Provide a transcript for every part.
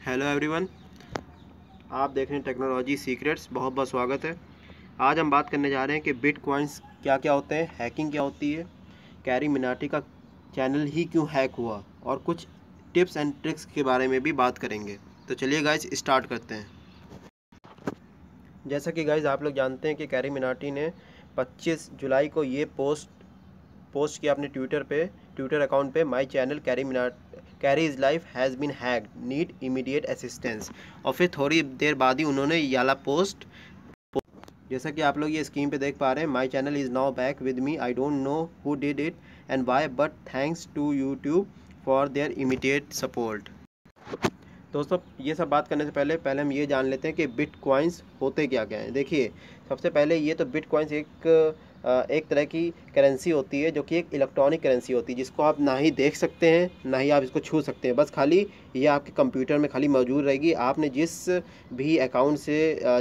Hello everyone, आप देख रहे हैं टेक्नोलॉजी सीक्रेट्स। बहुत बहुत स्वागत है। आज हम बात करने जा रहे हैं कि बिटकॉइंस क्या क्या होते हैं, हैकिंग क्या होती है, कैरी मिनाटी का चैनल ही क्यों हैक हुआ और कुछ टिप्स एंड ट्रिक्स के बारे में भी बात करेंगे। तो चलिए गाइज स्टार्ट करते हैं। जैसा कि गाइज आप लोग जानते हैं कि कैरी मिनाटी ने 25 जुलाई को ये पोस्ट किया अपने ट्विटर अकाउंट पे, my channel carry is life has been hacked, need immediate assistance. और फिर थोड़ी देर बाद ही उन्होंने ये वाला पोस्ट, जैसा कि आप लोग ये स्क्रीन पे देख पा रहे हैं, my channel is now back with me, I don't know who did it and why, but thanks to YouTube for their immediate support. दोस्तों, ये सब बात करने से पहले हम ये जान लेते हैं कि बिटकॉइंस होते क्या क्या हैं। देखिए, सबसे पहले ये तो बिटकॉइंस एक तरह की करेंसी होती है, जो कि एक इलेक्ट्रॉनिक करेंसी होती है, जिसको आप ना ही देख सकते हैं ना ही आप इसको छू सकते हैं। बस खाली ये आपके कंप्यूटर में खाली मौजूद रहेगी। आपने जिस भी अकाउंट से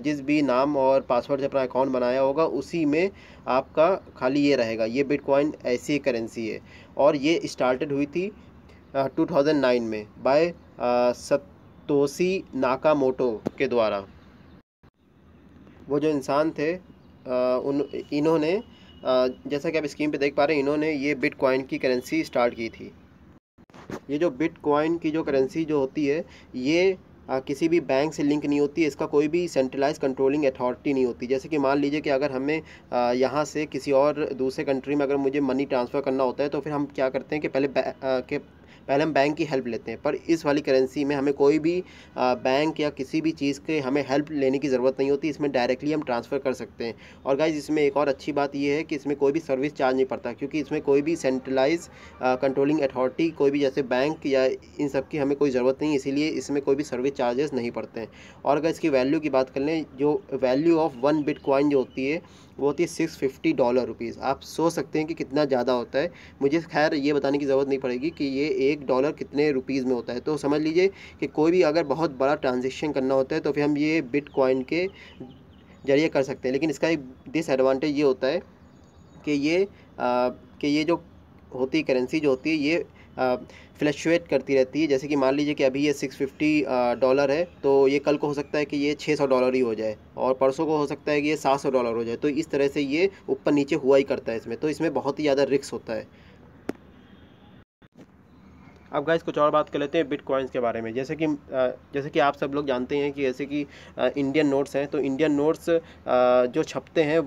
जिस भी नाम और पासवर्ड से अपना अकाउंट बनाया होगा, उसी में आपका खाली ये रहेगा। ये बिटकॉइन ऐसी करेंसी है और ये स्टार्टेड हुई थी 2009 में बाय सतोशी नाकामोटो के द्वारा। वो जो इंसान थे, इन्होंने जैसा कि आप स्क्रीन पे देख पा रहे हैं, इन्होंने ये बिटकॉइन की करेंसी स्टार्ट की थी। ये जो बिटकॉइन की जो करेंसी जो होती है, ये किसी भी बैंक से लिंक नहीं होती है। इसका कोई भी सेंट्रलाइज कंट्रोलिंग अथॉरिटी नहीं होती। जैसे कि मान लीजिए कि अगर हमें यहाँ से किसी और दूसरे कंट्री में अगर मुझे मनी ट्रांसफ़र करना होता है, तो फिर हम क्या करते हैं कि पहले हम बैंक की हेल्प लेते हैं। पर इस वाली करेंसी में हमें कोई भी बैंक या किसी भी चीज़ के हमें हेल्प लेने की ज़रूरत नहीं होती। इसमें डायरेक्टली हम ट्रांसफ़र कर सकते हैं। और गाइज, इसमें एक और अच्छी बात ये है कि इसमें कोई भी सर्विस चार्ज नहीं पड़ता, क्योंकि इसमें कोई भी सेंट्रलाइज कंट्रोलिंग अथॉरिटी, कोई भी जैसे बैंक या इन सब की हमें कोई ज़रूरत नहीं है। इसीलिए इसमें कोई भी सर्विस चार्जेस नहीं पड़ते हैं। और अगर इसकी वैल्यू की बात कर लें, जो वैल्यू ऑफ वन बिटकॉइन जो होती है, वो होती है $650। आप सोच सकते हैं कि कितना ज़्यादा होता है। मुझे खैर ये बताने की ज़रूरत नहीं पड़ेगी कि ये $1 कितने रुपीज़ में होता है। तो समझ लीजिए कि कोई भी अगर बहुत बड़ा ट्रांजेक्शन करना होता है, तो फिर हम ये बिटकॉइन के ज़रिए कर सकते हैं। लेकिन इसका एक डिसएडवांटेज ये होता है कि ये जो होती करेंसी जो होती है, ये फ्लक्चुएट करती रहती है। जैसे कि मान लीजिए कि अभी ये $650 है, तो ये कल को हो सकता है कि ये $600 ही हो जाए, और परसों को हो सकता है कि ये $700 हो जाए। तो इस तरह से ये ऊपर नीचे हुआ ही करता है इसमें। तो इसमें बहुत ही ज़्यादा रिस्क होता है। अब गाइस, कुछ और बात कर लेते हैं बिटकॉइंस के बारे में। जैसे कि आप सब लोग जानते हैं कि जैसे कि इंडियन नोट्स हैं, तो इंडियन नोट्स जो छपते हैं,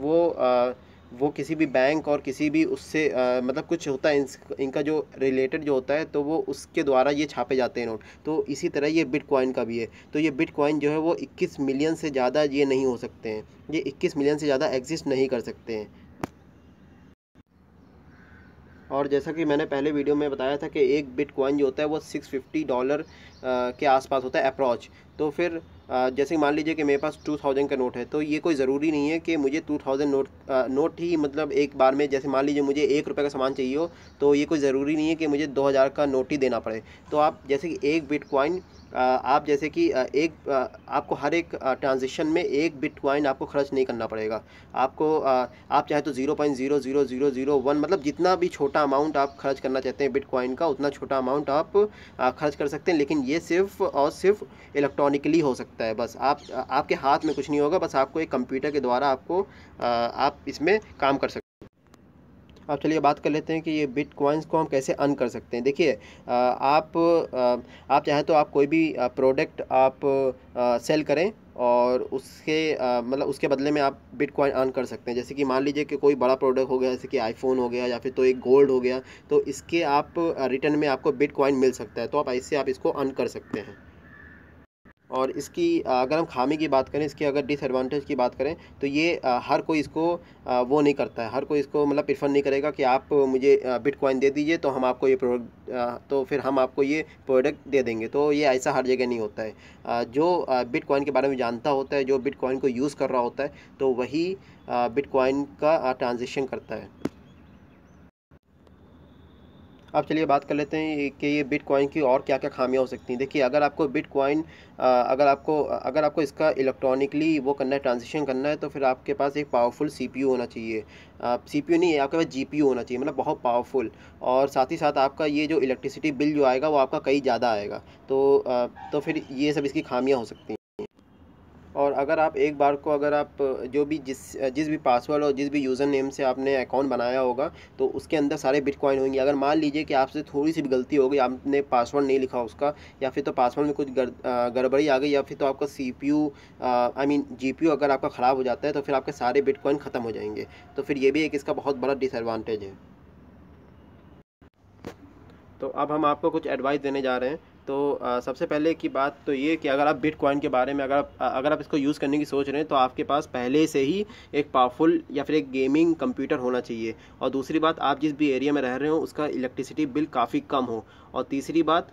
वो किसी भी बैंक और किसी भी उससे मतलब कुछ होता है, इनका जो रिलेटेड जो होता है, तो वो उसके द्वारा ये छापे जाते हैं नोट। तो इसी तरह ये बिटकॉइन का भी है। तो ये बिटकॉइन जो है वो 21 मिलियन से ज़्यादा ये नहीं हो सकते हैं। ये 21 मिलियन से ज़्यादा एग्जिस्ट नहीं कर सकते हैं। और जैसा कि मैंने पहले वीडियो में बताया था कि एक बिटकॉइन जो होता है वो $650 के आसपास होता है अप्रॉच। तो फिर जैसे मान लीजिए कि मेरे पास 2000 का नोट है, तो ये कोई ज़रूरी नहीं है कि मुझे 2000 नोट ही, मतलब एक बार में, जैसे मान लीजिए मुझे ₹1 का सामान चाहिए हो, तो ये कोई ज़रूरी नहीं है कि मुझे 2000 का नोट ही देना पड़े। तो आप जैसे कि एक बिटकॉइन, आप जैसे कि आपको हर एक ट्रांजेक्शन में एक बिटकॉइन आपको खर्च नहीं करना पड़ेगा। आप चाहे तो 0.00001, मतलब जितना भी छोटा अमाउंट आप खर्च करना चाहते हैं बिटकॉइन का, उतना छोटा अमाउंट आप खर्च कर सकते हैं। लेकिन ये सिर्फ और सिर्फ इलेक्ट्रॉनिकली हो सकता है। बस आपके हाथ में कुछ नहीं होगा, बस आपको एक कंप्यूटर के द्वारा आप इसमें काम कर सकते हैं। अब चलिए बात कर लेते हैं कि ये बिटकॉइंस को हम कैसे अर्न कर सकते हैं। देखिए, आप चाहें तो आप कोई भी प्रोडक्ट आप सेल करें, और मतलब उसके बदले में आप बिटकॉइन अर्न कर सकते हैं। जैसे कि मान लीजिए कि कोई बड़ा प्रोडक्ट हो गया, जैसे कि आईफोन हो गया, या फिर तो एक गोल्ड हो गया, तो इसके आप रिटर्न में आपको बिटकॉइन मिल सकता है। तो आप ऐसे आप इसको अर्न कर सकते हैं। और इसकी अगर हम खामी की बात करें, इसके अगर डिसएडवांटेज की बात करें, तो ये हर कोई इसको वो नहीं करता है। हर कोई इसको मतलब प्रेफर नहीं करेगा कि आप मुझे बिटकॉइन दे दीजिए, तो हम आपको ये प्रोडक्ट तो फिर हम आपको ये प्रोडक्ट दे देंगे। तो ये ऐसा हर जगह नहीं होता है। जो बिटकॉइन के बारे में जानता होता है, जो बिटकॉइन को यूज़ कर रहा होता है, तो वही बिटकॉइन का ट्रांजेक्शन करता है। अब चलिए बात कर लेते हैं कि ये बिटकॉइन की और क्या क्या खामियां हो सकती हैं। देखिए, अगर आपको बिटकॉइन अगर आपको इसका इलेक्ट्रॉनिकली वो करना है, ट्रांजिशन करना है, तो फिर आपके पास एक पावरफुल सीपीयू होना चाहिए। सीपीयू नहीं है, आपके पास जीपीयू होना चाहिए, मतलब बहुत पावरफुल। और साथ ही साथ आपका ये जो इलेक्ट्रिसिटी बिल जो आएगा वो आपका कई ज़्यादा आएगा। तो फिर ये सब इसकी खामियां हो सकती हैं। और अगर आप एक बार को अगर आप जो भी जिस जिस भी पासवर्ड और जिस भी यूज़र नेम से आपने अकाउंट बनाया होगा, तो उसके अंदर सारे बिटकॉइन होंगे। अगर मान लीजिए कि आपसे थोड़ी सी भी गलती हो गई, आपने पासवर्ड नहीं लिखा उसका, या फिर तो पासवर्ड में कुछ गड़बड़ी आ गई, या फिर तो आपका सीपीयू आई मीन जीपीयू अगर आपका ख़राब हो जाता है, तो फिर आपके सारे बिटकॉइन ख़त्म हो जाएंगे। तो फिर ये भी एक इसका बहुत बड़ा डिसएडवांटेज है। तो अब हम आपको कुछ एडवाइस देने जा रहे हैं। तो सबसे पहले की बात तो ये कि अगर आप बिटकॉइन के बारे में अगर आप इसको यूज़ करने की सोच रहे हैं, तो आपके पास पहले से ही एक पावरफुल या फिर एक गेमिंग कंप्यूटर होना चाहिए। और दूसरी बात, आप जिस भी एरिया में रह रहे हो उसका इलेक्ट्रिसिटी बिल काफ़ी कम हो। और तीसरी बात,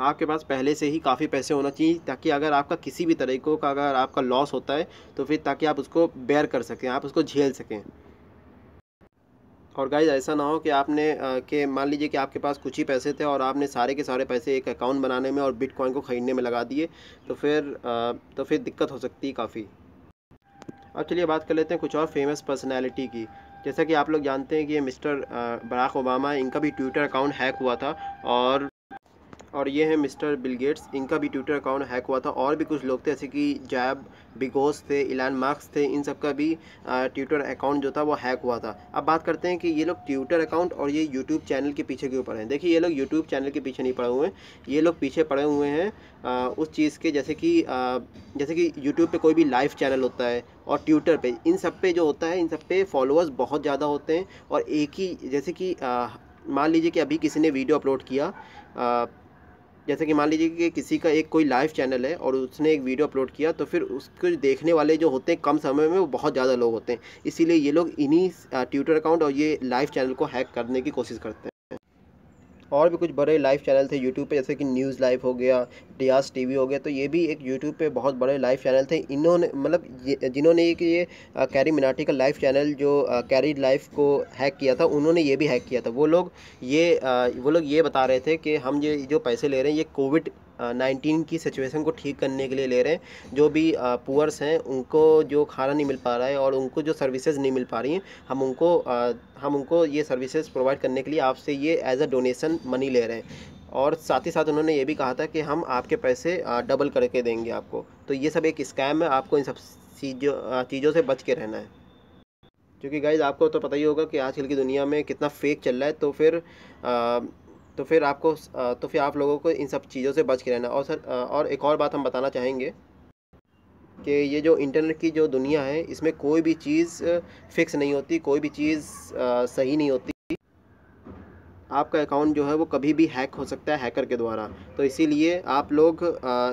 आपके पास पहले से ही काफ़ी पैसे होना चाहिए, ताकि अगर आपका किसी भी तरीक़ों का अगर आपका लॉस होता है, तो फिर ताकि आप उसको बेयर कर सकें, आप उसको झेल सकें। और गाइस, ऐसा ना हो कि कि मान लीजिए कि आपके पास कुछ ही पैसे थे और आपने सारे के सारे पैसे एक अकाउंट बनाने में और बिटकॉइन को ख़रीदने में लगा दिए, तो फिर दिक्कत हो सकती है काफ़ी। अब चलिए बात कर लेते हैं कुछ और फेमस पर्सनैलिटी की। जैसा कि आप लोग जानते हैं कि ये मिस्टर बराक ओबामा, इनका भी ट्विटर अकाउंट हैक हुआ था। और ये है मिस्टर बिल गेट्स, इनका भी ट्विटर अकाउंट हैक हुआ था। और भी कुछ लोग थे, जैसे कि जैब बिगोस थे, इलान मार्क्स थे, इन सब का भी ट्विटर अकाउंट जो था वो हैक हुआ था। अब बात करते हैं कि ये लोग ट्विटर अकाउंट और ये यूट्यूब चैनल के पीछे क्यों पड़े हैं। देखिए, ये लोग यूट्यूब चैनल के पीछे नहीं पड़े हुए हैं, ये लोग पीछे पड़े हुए हैं उस चीज़ के, जैसे कि यूट्यूब पे कोई भी लाइव चैनल होता है, और ट्विटर पे, इन सब पे जो होता है, इन सब पे फॉलोअर्स बहुत ज़्यादा होते हैं। और एक ही, जैसे कि मान लीजिए कि अभी किसी ने वीडियो अपलोड किया, जैसे कि मान लीजिए कि किसी का एक कोई लाइव चैनल है और उसने एक वीडियो अपलोड किया, तो फिर उसको देखने वाले जो होते हैं कम समय में वो बहुत ज़्यादा लोग होते हैं। इसीलिए ये लोग इन्हीं ट्विटर अकाउंट और ये लाइव चैनल को हैक करने की कोशिश करते हैं। और भी कुछ बड़े लाइव चैनल थे यूट्यूब पे, जैसे कि न्यूज़ लाइव हो गया, डियास टीवी हो गया, तो ये भी एक यूट्यूब पे बहुत बड़े लाइव चैनल थे। इन्होंने मतलब जिन्होंने ये कैरी मिनाटी का लाइव चैनल जो कैरी लाइफ को हैक किया था, उन्होंने ये भी हैक किया था। वो लोग ये बता रहे थे कि हम ये जो पैसे ले रहे हैं, ये कोविड 19 की सिचुएशन को ठीक करने के लिए ले रहे हैं। जो भी पुअर्स हैं, उनको जो खाना नहीं मिल पा रहा है और उनको जो सर्विसेज नहीं मिल पा रही हैं, हम उनको ये सर्विसेज प्रोवाइड करने के लिए आपसे ये एज अ डोनेशन मनी ले रहे हैं। और साथ ही साथ उन्होंने ये भी कहा था कि हम आपके पैसे डबल करके देंगे आपको। तो ये सब एक स्कैम है, आपको इन सब चीज़ों से बच के रहना है। क्योंकि गाइज़, आपको तो पता ही होगा कि आजकल की दुनिया में कितना फेक चल रहा है। तो फिर आप लोगों को इन सब चीज़ों से बच के रहना। और एक और बात हम बताना चाहेंगे कि ये जो इंटरनेट की जो दुनिया है, इसमें कोई भी चीज़ फिक्स नहीं होती, कोई भी चीज़ सही नहीं होती। आपका अकाउंट जो है वो कभी भी हैक हो सकता है हैकर के द्वारा। तो इसीलिए आप लोग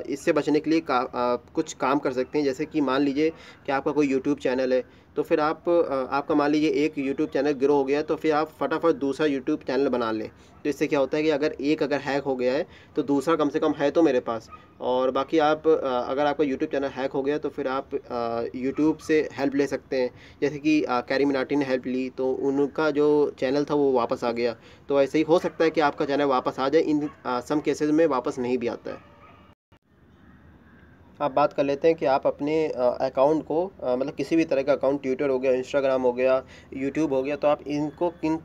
इससे बचने के लिए कुछ काम कर सकते हैं। जैसे कि मान लीजिए कि आपका कोई यूट्यूब चैनल है, तो फिर आपका मान लीजिए एक यूट्यूब चैनल ग्रो हो गया, तो फिर आप फटाफट दूसरा यूट्यूब चैनल बना लें। तो इससे क्या होता है कि अगर हैक हो गया है, तो दूसरा कम से कम है तो मेरे पास। और बाकी अगर आपका यूट्यूब चैनल हैक हो गया, तो फिर आप यूट्यूब से हेल्प ले सकते हैं। जैसे कि कैरी मिनाटी ने हेल्प ली, तो उनका जो चैनल था वो वापस आ गया। तो ऐसे ही हो सकता है कि आपका चैनल वापस आ जाए, इन सम केसेस में वापस नहीं भी आता है। आप बात कर लेते हैं कि आप अपने अकाउंट को मतलब किसी भी तरह का अकाउंट, ट्विटर हो गया, इंस्टाग्राम हो गया, यूट्यूब हो गया, तो आप इनको किन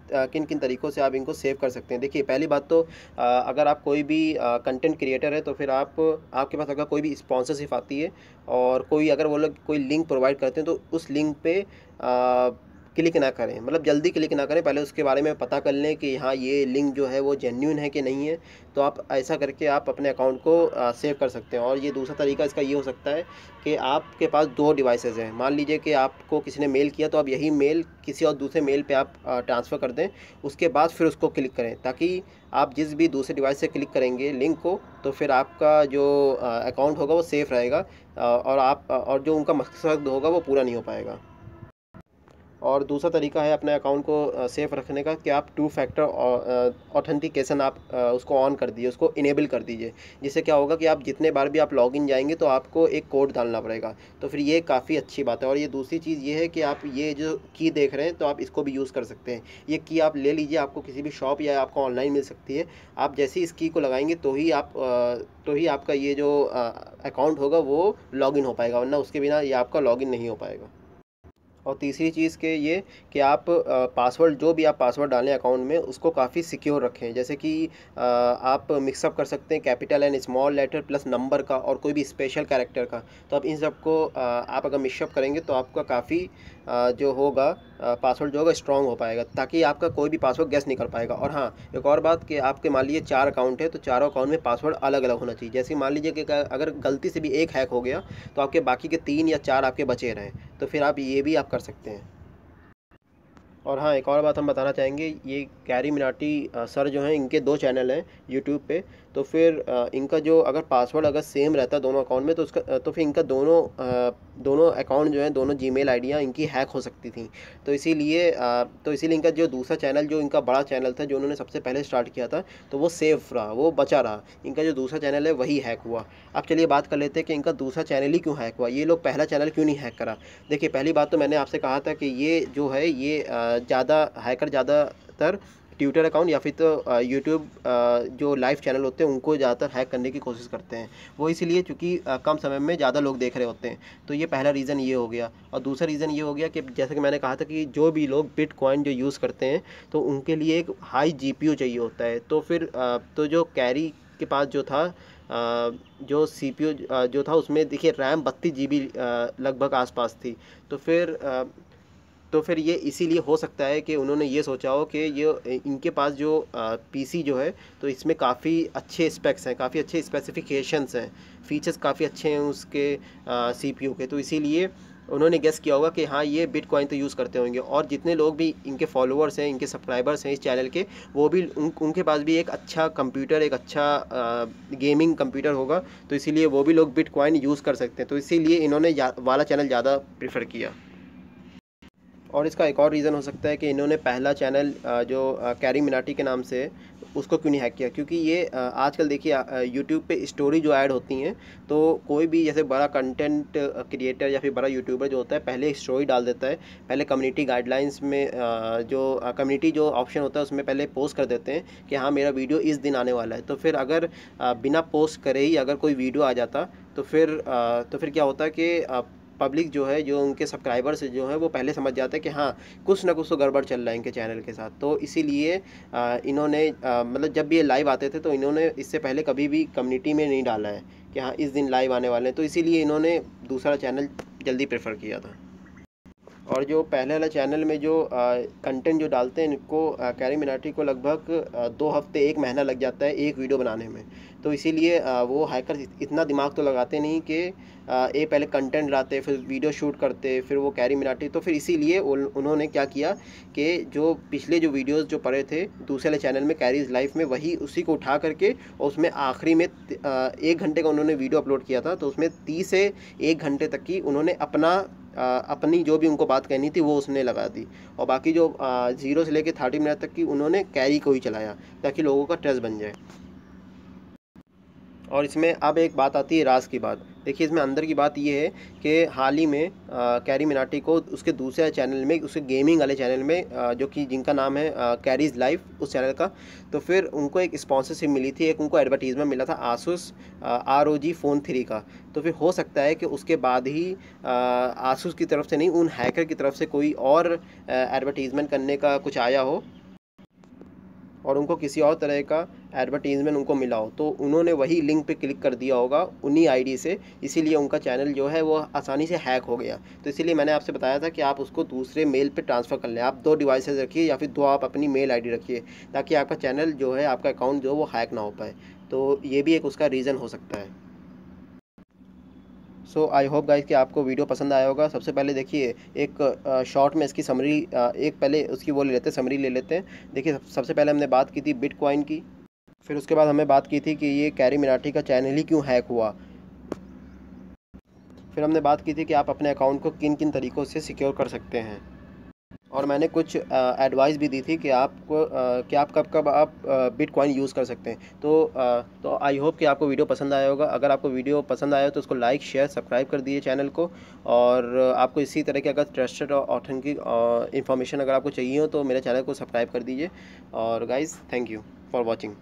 किन तरीक़ों से आप इनको सेव कर सकते हैं। देखिए, पहली बात तो अगर आप कोई भी कंटेंट क्रिएटर है, तो फिर आपके पास अगर कोई भी स्पॉन्सरशिप आती है और अगर वो लोग कोई लिंक प्रोवाइड करते हैं, तो उस लिंक पे क्लिक ना करें, मतलब जल्दी क्लिक ना करें। पहले उसके बारे में पता कर लें कि हाँ, ये लिंक जो है वो जेन्युइन है कि नहीं है। तो आप ऐसा करके आप अपने अकाउंट को सेव कर सकते हैं। और ये दूसरा तरीका इसका ये हो सकता है कि आपके पास 2 डिवाइसेज़ हैं। मान लीजिए कि आपको किसी ने मेल किया, तो आप यही मेल किसी और दूसरे मेल पे आप ट्रांसफ़र कर दें। उसके बाद फिर उसको क्लिक करें, ताकि आप जिस भी दूसरे डिवाइस से क्लिक करेंगे लिंक को, तो फिर आपका जो अकाउंट होगा वो सेफ़ रहेगा, और जो उनका मकसद होगा वो पूरा नहीं हो पाएगा। और दूसरा तरीका है अपने अकाउंट को सेफ रखने का कि आप 2 फैक्टर ऑथेंटिकेशन आप उसको ऑन कर दीजिए, उसको इनेबल कर दीजिए। जिससे क्या होगा कि आप जितने बार भी आप लॉगिन जाएंगे तो आपको एक कोड डालना पड़ेगा, तो फिर ये काफ़ी अच्छी बात है। और ये दूसरी चीज़ ये है कि आप ये जो की देख रहे हैं तो आप इसको भी यूज़ कर सकते हैं। ये की आप ले लीजिए, आपको किसी भी शॉप या आपको ऑनलाइन मिल सकती है। आप जैसे ही इस की को लगाएंगे तो ही आपका ये जो अकाउंट होगा वो लॉगिन हो पाएगा, वरना उसके बिना ये आपका लॉगिन नहीं हो पाएगा। और तीसरी चीज़ के ये कि आप पासवर्ड, जो भी आप पासवर्ड डालें अकाउंट में, उसको काफ़ी सिक्योर रखें। जैसे कि आप मिक्सअप कर सकते हैं capital and small letter plus number का और कोई भी स्पेशल कैरेक्टर का। तो आप इन सब को आप अगर मिक्सअप करेंगे तो आपका काफ़ी जो होगा पासवर्ड जो होगा स्ट्रॉन्ग हो पाएगा, ताकि आपका कोई भी पासवर्ड गेस नहीं कर पाएगा। और हाँ, एक और बात कि आपके मान लीजिए 4 अकाउंट है तो चारों अकाउंट में पासवर्ड अलग अलग होना चाहिए। जैसे मान लीजिए कि अगर गलती से भी एक हैक हो गया तो आपके बाकी के 3 या 4 आपके बचे रहें, तो फिर आप ये भी आप कर सकते हैं। और हाँ, एक और बात हम बताना चाहेंगे, ये कैरी मिनाटी सर जो हैं, इनके 2 चैनल हैं यूट्यूब पे। तो फिर इनका जो अगर पासवर्ड अगर सेम रहता दोनों अकाउंट में तो उसका तो फिर इनका दोनों अकाउंट जो हैं, दोनों जीमेल आईडियाँ इनकी हैक हो सकती थी। तो इसीलिए इनका जो दूसरा चैनल, जो इनका बड़ा चैनल था, जो उन्होंने सबसे पहले स्टार्ट किया था, तो वो सेफ रहा, वो बचा रहा। इनका जो दूसरा चैनल है वही हैक हुआ। अब चलिए बात कर लेते हैं कि इनका दूसरा चैनल ही क्यों हैक हुआ, ये लोग पहला चैनल क्यों नहीं हैक करा। देखिए, पहली बात तो मैंने आपसे कहा था कि ये जो है ये ज़्यादातर ट्विटर अकाउंट या फिर तो यूट्यूब जो लाइव चैनल होते हैं उनको ज़्यादातर हैक करने की कोशिश करते हैं। वो इसलिए चूँकि कम समय में ज़्यादा लोग देख रहे होते हैं। तो ये पहला रीज़न ये हो गया। और दूसरा रीज़न ये हो गया कि जैसे कि मैंने कहा था कि जो भी लोग बिटकॉइन जो यूज़ करते हैं तो उनके लिए एक हाई जीपीयू चाहिए होता है। तो फिर तो जो कैरी के पास जो था जो सीपीयू जो था, उसमें देखिए रैम 32 जीबी लगभग आसपास थी। तो फिर ये इसीलिए हो सकता है कि उन्होंने ये सोचा हो कि ये इनके पास जो पीसी जो है तो इसमें काफ़ी अच्छे स्पेक्स हैं, काफ़ी अच्छे स्पेसिफिकेशंस हैं, फीचर्स काफ़ी अच्छे हैं उसके सीपीयू के। तो इसीलिए उन्होंने गेस किया होगा कि हाँ, ये बिटकॉइन तो यूज़ करते होंगे। और जितने लोग भी इनके फॉलोअर्स हैं, इनके सब्सक्राइबर्स हैं इस चैनल के, वो भी उनके पास भी एक अच्छा कंप्यूटर, एक अच्छा गेमिंग कंप्यूटर होगा। तो इसीलिए वो भी लोग बिटकॉइन यूज़ कर सकते हैं। तो इसीलिए इन्होंने वाला चैनल ज़्यादा प्रेफर किया। और इसका एक और रीज़न हो सकता है कि इन्होंने पहला चैनल जो कैरी मिनाटी के नाम से, उसको क्यों नहीं हैक किया। क्योंकि ये आजकल देखिए यूट्यूब पे स्टोरी जो ऐड होती हैं, तो कोई भी जैसे बड़ा कंटेंट क्रिएटर या फिर बड़ा यूट्यूबर जो होता है, पहले एक स्टोरी डाल देता है। पहले कम्युनिटी गाइडलाइंस में जो कम्युनिटी जो ऑप्शन होता है उसमें पहले पोस्ट कर देते हैं कि हाँ, मेरा वीडियो इस दिन आने वाला है। तो फिर अगर बिना पोस्ट करे ही अगर कोई वीडियो आ जाता तो फिर क्या होता है कि पब्लिक जो है, जो उनके सब्सक्राइबर्स जो हैं, वो पहले समझ जाते हैं कि हाँ, कुछ ना कुछ तो गड़बड़ चल रहा है इनके चैनल के साथ। तो इसीलिए इन्होंने मतलब जब भी ये लाइव आते थे तो इन्होंने इससे पहले कभी भी कम्युनिटी में नहीं डाला है कि हाँ, इस दिन लाइव आने वाले हैं। तो इसीलिए इन्होंने दूसरा चैनल जल्दी प्रेफर किया था। और जो पहले वाला चैनल में जो कंटेंट जो डालते हैं, इनको कैरी मिनाटी को लगभग 2 हफ्ते 1 महीना लग जाता है एक वीडियो बनाने में। तो इसीलिए वो हैकर इतना दिमाग तो लगाते नहीं कि ये पहले कंटेंट लाते, फिर वीडियो शूट करते, फिर वो कैरी मिनाटी। तो फिर इसीलिए उन्होंने क्या किया कि जो पिछले जो वीडियोस जो पड़े थे दूसरे वाले चैनल में कैरीज लाइफ में, वही उसी को उठा करके और उसमें आखिरी में 1 घंटे का उन्होंने वीडियो अपलोड किया था। तो उसमें 30 से 1 घंटे तक की उन्होंने अपनी जो भी उनको बात कहनी थी वो उसने लगा दी। और बाकी जो 0 से लेकर 30 मिनट तक की उन्होंने कैरी को ही चलाया, ताकि लोगों का ट्रस्ट बन जाए। और इसमें अब एक बात आती है राज की बात। देखिए, इसमें अंदर की बात ये है कि हाल ही में कैरी मिनाटी को उसके दूसरे चैनल में, उसके गेमिंग वाले चैनल में जो कि जिनका नाम है कैरीज लाइफ, उस चैनल का, तो फिर उनको एक स्पॉन्सरशिप मिली थी, एक उनको एडवर्टीजमेंट मिला था आसूस ROG फ़ोन 3 का। तो फिर हो सकता है कि उसके बाद ही आसूस की तरफ से नहीं, उन हैकर की तरफ से कोई और एडवर्टीजमेंट करने का कुछ आया हो और उनको किसी और तरह का एडवर्टीज़मेंट उनको मिला हो, तो उन्होंने वही लिंक पे क्लिक कर दिया होगा उन्हीं आईडी से। इसीलिए उनका चैनल जो है वो आसानी से हैक हो गया। तो इसीलिए मैंने आपसे बताया था कि आप उसको दूसरे मेल पे ट्रांसफ़र कर लें। आप 2 डिवाइसेस रखिए या फिर 2 आप अपनी मेल आईडी रखिए, ताकि आपका चैनल जो है, आपका अकाउंट जो है वो हैक ना हो पाए। तो ये भी एक उसका रीज़न हो सकता है। सो आई होप गाइस कि आपको वीडियो पसंद आया होगा। सबसे पहले देखिए, एक शॉर्ट में इसकी समरी, एक पहले उसकी वो ले लेते हैं, समरी ले लेते हैं। देखिए, सबसे पहले हमने बात की थी बिटकॉइन की, फिर उसके बाद हमें बात की थी कि ये कैरी मिनाटी का चैनल ही क्यों हैक हुआ, फिर हमने बात की थी कि आप अपने अकाउंट को किन किन तरीक़ों से सिक्योर कर सकते हैं। और मैंने कुछ एडवाइस भी दी थी कि आपको कि आप कब कब आप बिटकॉइन यूज़ कर सकते हैं। तो आई होप कि आपको वीडियो पसंद आया होगा। अगर आपको वीडियो पसंद आया तो उसको लाइक शेयर सब्सक्राइब कर दीजिए चैनल को। और आपको इसी तरह के अगर ट्रस्टेड और ऑथेंटिक इन्फॉर्मेशन अगर आपको चाहिए हो तो मेरे चैनल को सब्सक्राइब कर दीजिए। और guys, thank you for watching.